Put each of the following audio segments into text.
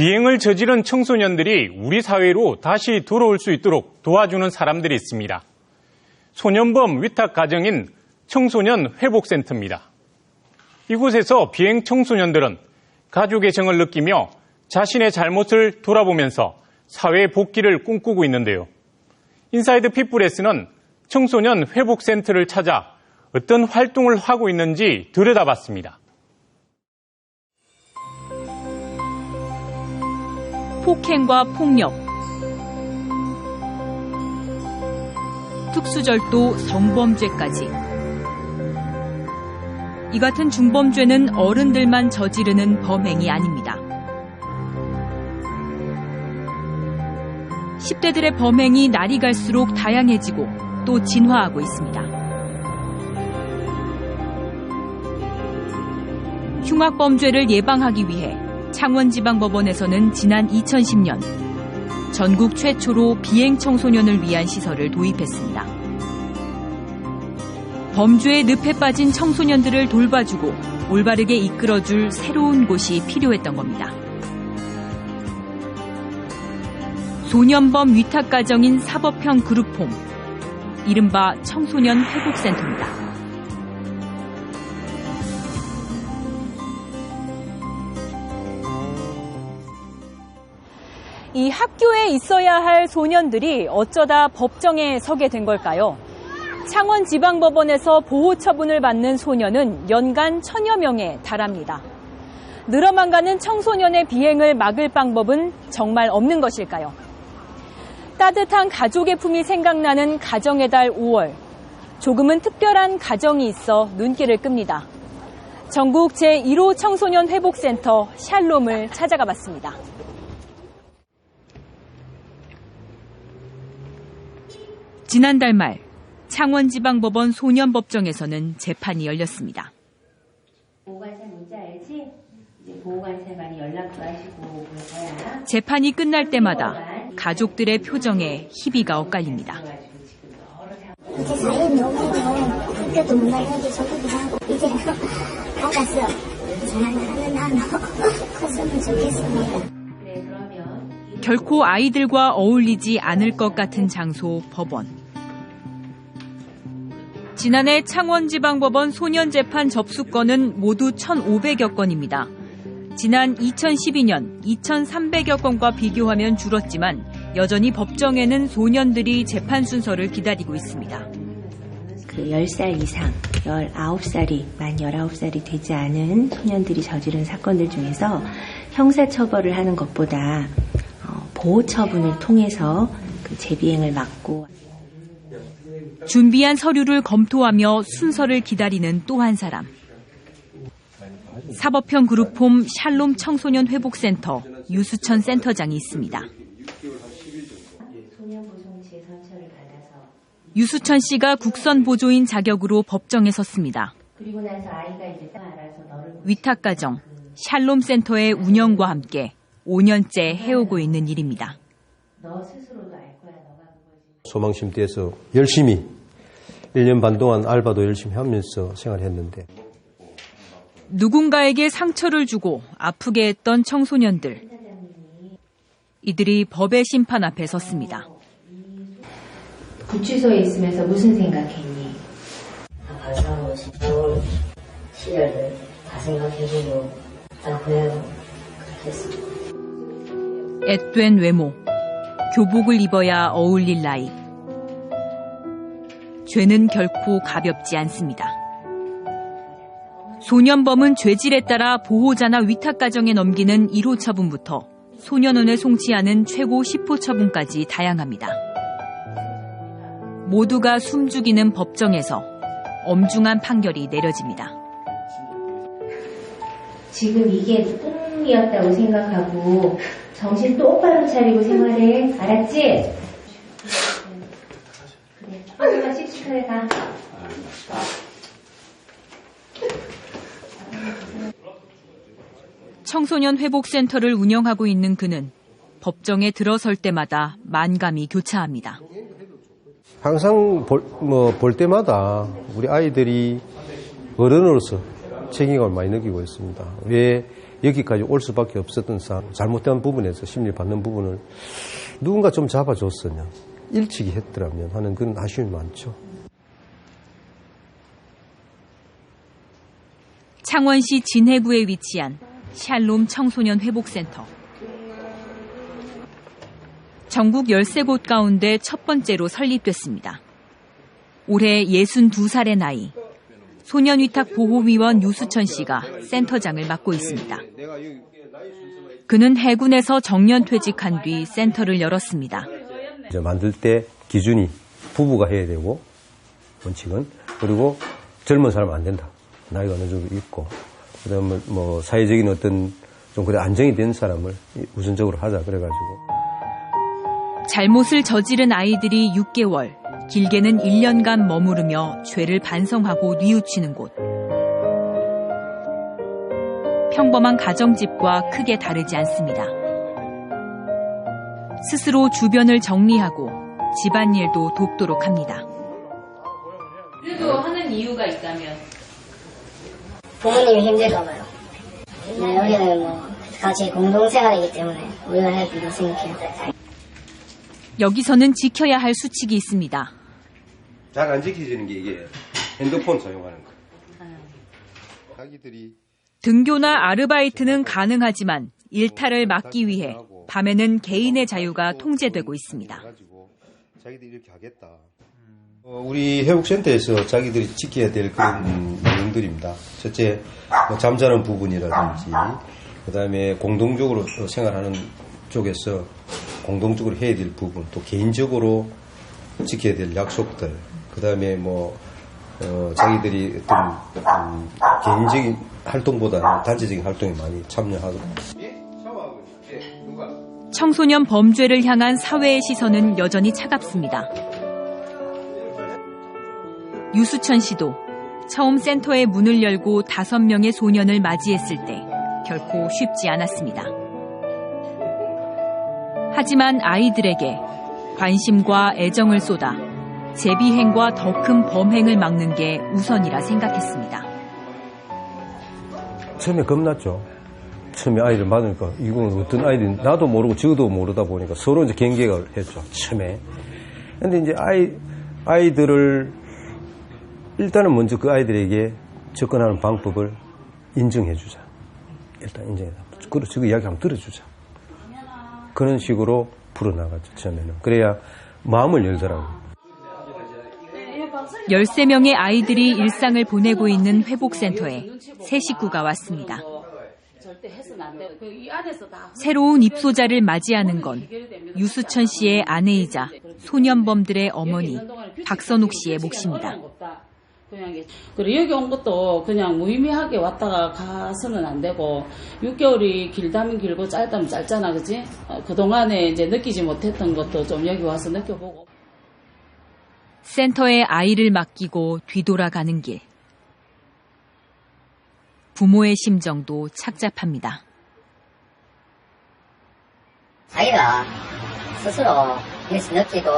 비행을 저지른 청소년들이 우리 사회로 다시 돌아올 수 있도록 도와주는 사람들이 있습니다. 소년범 위탁 가정인 청소년 회복센터입니다. 이곳에서 비행 청소년들은 가족의 정을 느끼며 자신의 잘못을 돌아보면서 사회 복귀를 꿈꾸고 있는데요. 인사이드 피플에서는 청소년 회복센터를 찾아 어떤 활동을 하고 있는지 들여다봤습니다. 폭행과 폭력, 특수절도, 성범죄까지. 이 같은 중범죄는 어른들만 저지르는 범행이 아닙니다. 10대들의 범행이 날이 갈수록 다양해지고 또 진화하고 있습니다. 흉악범죄를 예방하기 위해 창원지방법원에서는 지난 2010년 전국 최초로 비행 청소년을 위한 시설을 도입했습니다. 범죄의 늪에 빠진 청소년들을 돌봐주고 올바르게 이끌어줄 새로운 곳이 필요했던 겁니다. 소년범 위탁가정인 사법형 그룹홈, 이른바 청소년 회복센터입니다. 이 학교에 있어야 할 소년들이 어쩌다 법정에 서게 된 걸까요? 창원지방법원에서 보호 처분을 받는 소년은 연간 1000여 명에 달합니다. 늘어만 가는 청소년의 비행을 막을 방법은 정말 없는 것일까요? 따뜻한 가족의 품이 생각나는 가정의 달 5월. 조금은 특별한 가정이 있어 눈길을 끕니다. 전국 제1호 청소년 회복센터 샬롬을 찾아가 봤습니다. 지난달 말 창원지방법원 소년법정에서는 재판이 열렸습니다. 보호관찰 문자 알지? 이제 보호관찰 많이 연락도 하시고 그럴 거야. 재판이 끝날 때마다 가족들의 표정에 희비가 엇갈립니다. 이제 사이는 너무 학교도 못 나가고 저기도 하고 이제 나갔어. 잘하는 나는 컸으면 좋겠습니다. 결코 아이들과 어울리지 않을 것 같은 장소 법원. 지난해 창원지방법원 소년재판 접수건은 모두 1,500여 건입니다. 지난 2012년 2,300여 건과 비교하면 줄었지만 여전히 법정에는 소년들이 재판 순서를 기다리고 있습니다. 그 10살 이상, 19살이, 만 19살이 되지 않은 소년들이 저지른 사건들 중에서 형사처벌을 하는 것보다 보호처분을 통해서 그 재비행을 막고 준비한 서류를 검토하며 순서를 기다리는 또 한 사람. 사법형 그룹홈 샬롬 청소년 회복센터 유수천 센터장이 있습니다. 유수천 씨가 국선 보조인 자격으로 법정에 섰습니다. 위탁가정 샬롬 센터의 운영과 함께 5년째 해오고 있는 일입니다. 소망심대에서 열심히 1년 반 동안 알바도 열심히 하면서 생활했는데 누군가에게 상처를 주고 아프게 했던 청소년들. 이들이 법의 심판 앞에 섰습니다. 구치소에 있으면서 무슨 생각했니? 벌써 좋은 시절을 다 생각해보고 그냥 그랬습니다. 앳된 외모, 교복을 입어야 어울릴 나이. 죄는 결코 가볍지 않습니다. 소년범은 죄질에 따라 보호자나 위탁가정에 넘기는 1호 처분부터 소년원에 송치하는 최고 10호 처분까지 다양합니다. 모두가 숨죽이는 법정에서 엄중한 판결이 내려집니다. 지금 이게 꿈이었다고 생각하고 정신 똑바로 차리고 생활해. 알았지? 그래. 빨리 씩씩하게 가. 청소년 회복센터를 운영하고 있는 그는 법정에 들어설 때마다 만감이 교차합니다. 항상 볼 때마다 우리 아이들이 어른으로서 책임감을 많이 느끼고 있습니다. 왜 여기까지 올 수밖에 없었던 상황, 잘못된 부분에서 심리를 받는 부분을 누군가 좀 잡아줬으면 일찍이 했더라면 하는 그런 아쉬움이 많죠. 창원시 진해구에 위치한 샬롬 청소년 회복센터. 전국 13곳 가운데 첫 번째로 설립됐습니다. 올해 62살의 나이, 소년위탁보호위원 유수천 씨가 센터장을 맡고 있습니다. 그는 해군에서 정년 퇴직한 뒤 센터를 열었습니다. 이제 만들 때 기준이 부부가 해야 되고, 원칙은. 그리고 젊은 사람은 안 된다. 나이가 어느 정도 있고, 그다음에 뭐 사회적인 어떤 좀 그래 안정이 된 사람을 우선적으로 하자 그래가지고. 잘못을 저지른 아이들이 6개월, 길게는 1년간 머무르며 죄를 반성하고 뉘우치는 곳. 평범한 가정집과 크게 다르지 않습니다. 스스로 주변을 정리하고 집안일도 돕도록 합니다. 그래도 하는 이유가 있다면? 부모님이 힘들까 봐요. 네, 여기는 뭐 같이 공동생활이기 때문에 우리가 해도 생각해요. 여기서는 지켜야 할 수칙이 있습니다. 잘 안 지켜지는 게 이게 핸드폰 사용하는 거. 자기들이 등교나 아르바이트는 가능하지만 일탈을 막기 위해 밤에는 개인의 자유가 통제되고 있습니다. 자기들이 이렇게 하겠다. 우리 회복센터에서 자기들이 지켜야 될 그런 내용들입니다. 첫째, 뭐 잠자는 부분이라든지, 그다음에 공동적으로 생활하는 쪽에서 공동적으로 해야 될 부분, 또 개인적으로 지켜야 될 약속들, 그다음에 뭐 자기들이 어떤 개인적인 활동보다는 단체적인 활동에 많이 참여하고. 청소년 범죄를 향한 사회의 시선은 여전히 차갑습니다. 유수천 씨도 처음 센터의 문을 열고 5명의 소년을 맞이했을 때 결코 쉽지 않았습니다. 하지만 아이들에게 관심과 애정을 쏟아 제비행과 더 큰 범행을 막는 게 우선이라 생각했습니다. 처음에 겁났죠. 처음에 아이를 맞으니까 이건 어떤 아이들이 나도 모르고 저도 모르다 보니까 서로 이제 경계가 했죠. 처음에. 근데 이제 아이들을 일단은 먼저 그 아이들에게 접근하는 방법을 인정해주자. 일단 인정해주자. 그리고 그 이야기 한번 들어주자. 그런 식으로 풀어나갔죠, 처음에는. 그래야 마음을 열더라고요. 13명의 아이들이 일상을 보내고 있는 회복센터에 새 식구가 왔습니다. 새로운 입소자를 맞이하는 건 유수천 씨의 아내이자 소년범들의 어머니 박선옥 씨의 몫입니다. 그리고 여기 온 것도 그냥 무의미하게 왔다가 가서는 안 되고 6개월이 길다면 길고 짧다면 짧잖아, 그지? 그동안에 이제 느끼지 못했던 것도 좀 여기 와서 느껴보고. 센터에 아이를 맡기고 뒤돌아가는 길. 부모의 심정도 착잡합니다. 자기가 스스로 이렇게 느끼고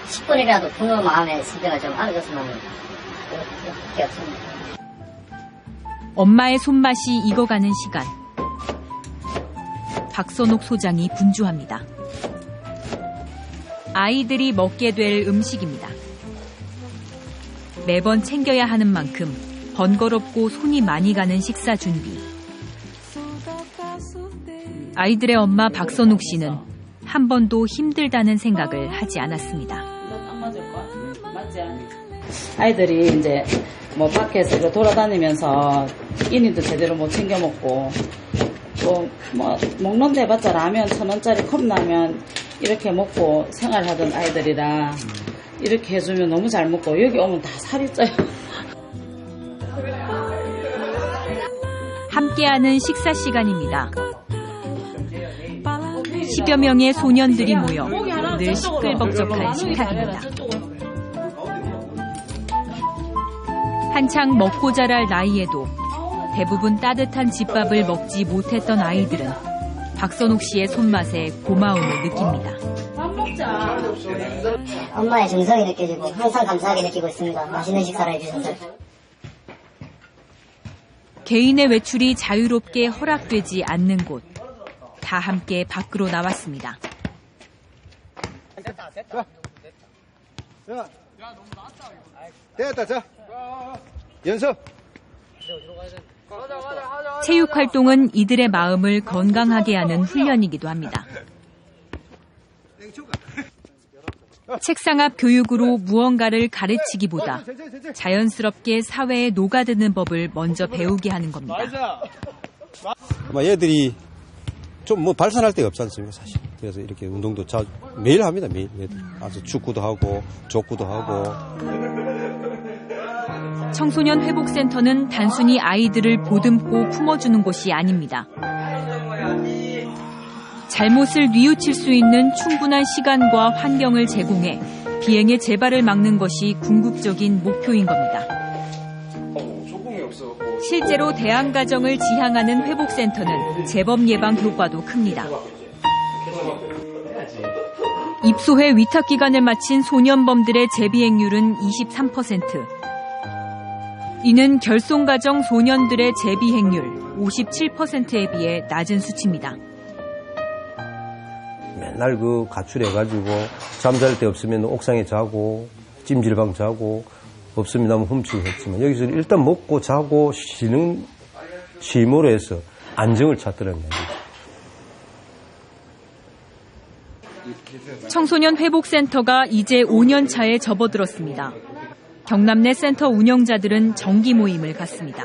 10분이라도 부모 마음의 심정을 좀 알아줬으면 그렇게 없습니다. 엄마의 손맛이 익어가는 시간. 박선옥 소장이 분주합니다. 아이들이 먹게 될 음식입니다. 매번 챙겨야 하는 만큼 번거롭고 손이 많이 가는 식사 준비. 아이들의 엄마 박선옥 씨는 한 번도 힘들다는 생각을 하지 않았습니다. 아이들이 이제 뭐 밖에서 이렇게 돌아다니면서 인이도 제대로 못 챙겨 먹고 뭐 먹는 데 봤자 라면 1,000원짜리 컵라면 이렇게 먹고 생활하던 아이들이라 이렇게 해주면 너무 잘 먹고 여기 오면 다 살이 쪄요. 함께하는 식사 시간입니다. 10여 명의 소년들이 모여 늘 시끌벅적한 식탁입니다. 한창 먹고 자랄 나이에도 대부분 따뜻한 집밥을 먹지 못했던 아이들은 박선옥 씨의 손맛에 고마움을 느낍니다. 밥 먹자. 엄마의 정성이 느껴지고 항상 감사하게 느끼고 있습니다. 맛있는 식사를 해주셔서. 개인의 외출이 자유롭게 허락되지 않는 곳. 다 함께 밖으로 나왔습니다. 됐다, 자. 연습. 체육 활동은 이들의 마음을 건강하게 하는 훈련이기도 합니다. 책상 앞 교육으로 무언가를 가르치기보다 자연스럽게 사회에 녹아드는 법을 먼저 배우게 하는 겁니다. 아마 얘들이 좀 뭐 발산할 데가 없지 않습니까, 사실. 그래서 이렇게 운동도 매일 합니다, 매일. 아주 축구도 하고, 족구도 하고. 청소년 회복센터는 단순히 아이들을 보듬고 품어주는 곳이 아닙니다. 잘못을 뉘우칠 수 있는 충분한 시간과 환경을 제공해 비행의 재발을 막는 것이 궁극적인 목표인 겁니다. 실제로 대안가정을 지향하는 회복센터는 재범 예방 효과도 큽니다. 입소해 위탁기간을 마친 소년범들의 재비행률은 23%. 이는 결손가정 소년들의 재비행률 57%에 비해 낮은 수치입니다. 맨날 그 가출해가지고 잠잘 데 없으면 옥상에 자고 찜질방 자고 없으면 하면 훔치고 했지만 여기서 일단 먹고 자고 쉬는 쉼으로 해서 안정을 찾더라는 얘기죠. 청소년 회복센터가 이제 5년 차에 접어들었습니다. 경남 내 센터 운영자들은 정기 모임을 갖습니다.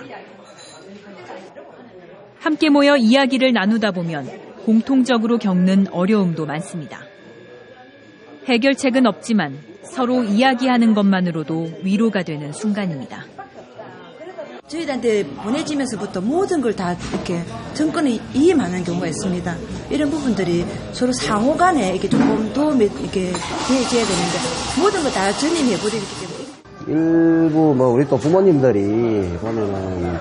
함께 모여 이야기를 나누다 보면 공통적으로 겪는 어려움도 많습니다. 해결책은 없지만 서로 이야기하는 것만으로도 위로가 되는 순간입니다. 저희들한테 보내지면서부터 모든 걸 다 이렇게 정권을 이임하는 경우가 있습니다. 이런 부분들이 서로 상호 간에 이렇게 조금 도움이 이렇게 되어줘야 되는데 모든 걸 다 전임해버리기 때문에. 일부 우리 또 부모님들이 보면은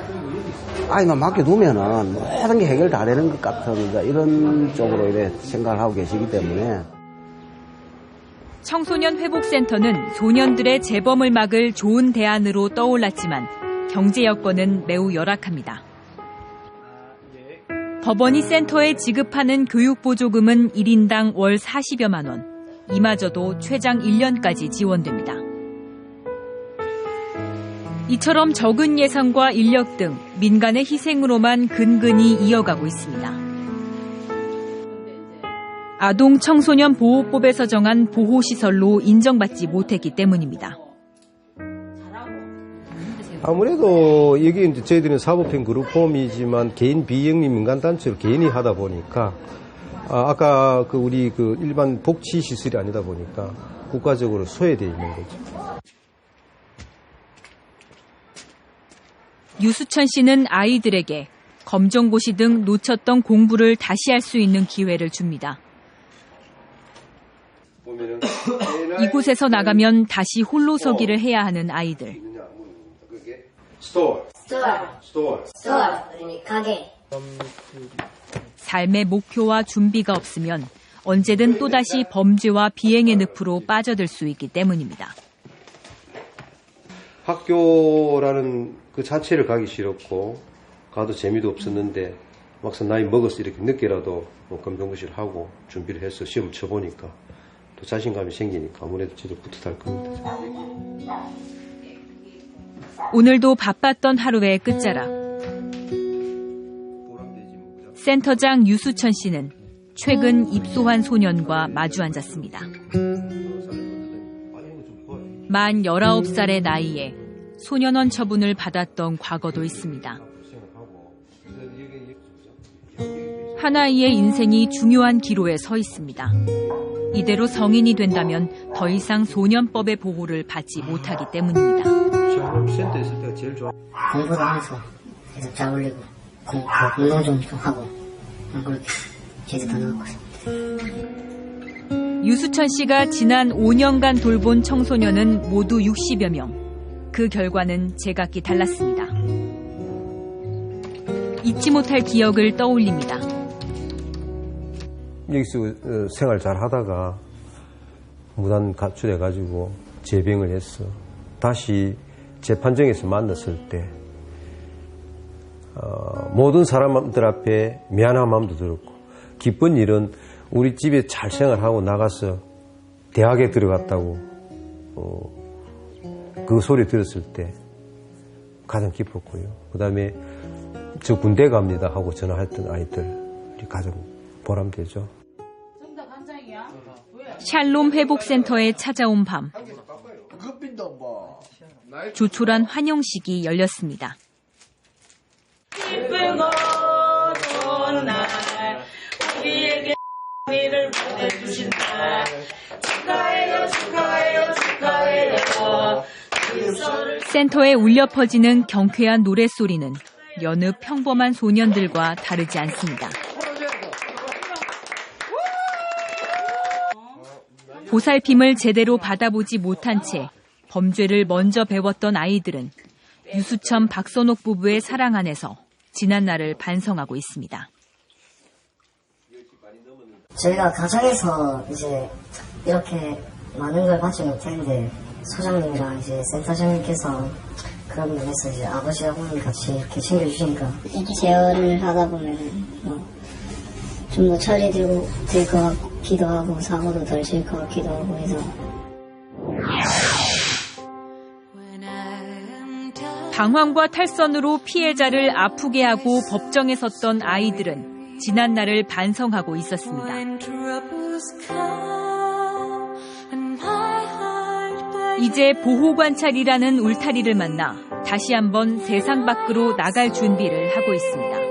아이만 맡겨두면은 모든 게 해결 다 되는 것 같은 이런 쪽으로 이래 생각을 하고 계시기 때문에. 청소년 회복센터는 소년들의 재범을 막을 좋은 대안으로 떠올랐지만 경제 여건은 매우 열악합니다. 법원이 센터에 지급하는 교육보조금은 1인당 월 40여만 원, 이마저도 최장 1년까지 지원됩니다. 이처럼 적은 예산과 인력 등 민간의 희생으로만 근근히 이어가고 있습니다. 아동 청소년 보호법에서 정한 보호시설로 인정받지 못했기 때문입니다. 아무래도 여기 이제 저희들은 사법행 그룹홈이지만 개인 비영리 민간단체로 개인이 하다 보니까 아까 우리 일반 복지시설이 아니다 보니까 국가적으로 소외되어 있는 거죠. 유수천 씨는 아이들에게 검정고시 등 놓쳤던 공부를 다시 할 수 있는 기회를 줍니다. 이곳에서 나가면 다시 홀로 서기를 해야 하는 아이들. 스토어. 가게. 삶의 목표와 준비가 없으면 언제든 또다시 범죄와 비행의 늪으로 빠져들 수 있기 때문입니다. 학교라는 그 자체를 가기 싫었고 가도 재미도 없었는데 막상 나이 먹어서 이렇게 늦게라도 검정고시를 하고 준비를 해서 시험을 쳐보니까 또 자신감이 생기니까 아무래도 저도 뿌듯할 겁니다. 오늘도 바빴던 하루의 끝자락. 센터장 유수천 씨는 최근 입소한 소년과 마주 앉았습니다. 만 19살의 나이에 소년원 처분을 받았던 과거도 있습니다. 한 아이의 인생이 중요한 기로에 서 있습니다. 이대로 성인이 된다면 더 이상 소년법의 보호를 받지 못하기 때문입니다. 센터 있을 때가 제일 좋아. 공부도 하면서 계속 잘 올리고 운동 좀 하고 그렇게 계속 다녀가고 있습니다. 유수천 씨가 지난 5년간 돌본 청소년은 모두 60여 명. 그 결과는 제각기 달랐습니다. 잊지 못할 기억을 떠올립니다. 여기서 생활 잘 하다가 무단 가출해가지고 재병을 했어. 다시 재판정에서 만났을 때 모든 사람들 앞에 미안한 마음도 들었고, 기쁜 일은 우리 집에 잘 생활하고 나가서 대학에 들어갔다고 그 소리 들었을 때 가장 기뻤고요. 그 다음에 저 군대 갑니다 하고 전화했던 아이들이 가장 보람되죠. 샬롬 회복센터에 찾아온 밤, 조촐한 환영식이 열렸습니다. 기쁘고 좋은 날 우리에게 우리를 보내주신 날 축하해요 축하해요 축하해요. 센터에 울려 퍼지는 경쾌한 노랫소리는 여느 평범한 소년들과 다르지 않습니다. 보살핌을 제대로 받아보지 못한 채 범죄를 먼저 배웠던 아이들은 유수천 박선옥 부부의 사랑 안에서 지난날을 반성하고 있습니다. 저희가 가정에서 이제 이렇게 많은 걸 받지 못했는데 소장님이랑 이제 센터장님께서 그런 면에서 이제 아버지 어머니 같이 이렇게 챙겨주시니까 이렇게 제어를 하다 보면 좀 더 철이 들 것 같기도 하고 사고도 덜 칠 것 같기도 하고 해서. 방황과 탈선으로 피해자를 아프게 하고 법정에 섰던 아이들은 지난날을 반성하고 있었습니다. 이제 보호관찰이라는 울타리를 만나 다시 한번 세상 밖으로 나갈 준비를 하고 있습니다.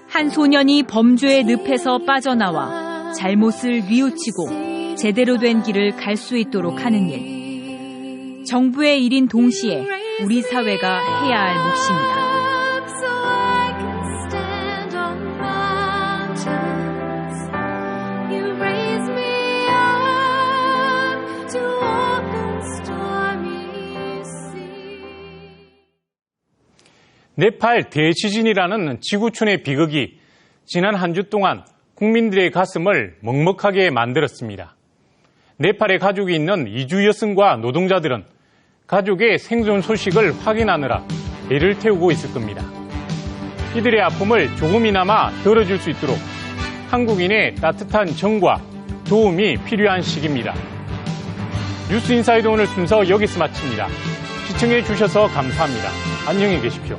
한 소년이 범죄의 늪에서 빠져나와 잘못을 뉘우치고 제대로 된 길을 갈 수 있도록 하는 일. 정부의 일인 동시에 우리 사회가 해야 할 몫입니다. 네팔 대지진이라는 지구촌의 비극이 지난 한 주 동안 국민들의 가슴을 먹먹하게 만들었습니다. 네팔에 가족이 있는 이주 여성과 노동자들은 가족의 생존 소식을 확인하느라 애를 태우고 있을 겁니다. 이들의 아픔을 조금이나마 덜어줄 수 있도록 한국인의 따뜻한 정과 도움이 필요한 시기입니다. 뉴스 인사이드 오늘 순서 여기서 마칩니다. 시청해 주셔서 감사합니다. 안녕히 계십시오.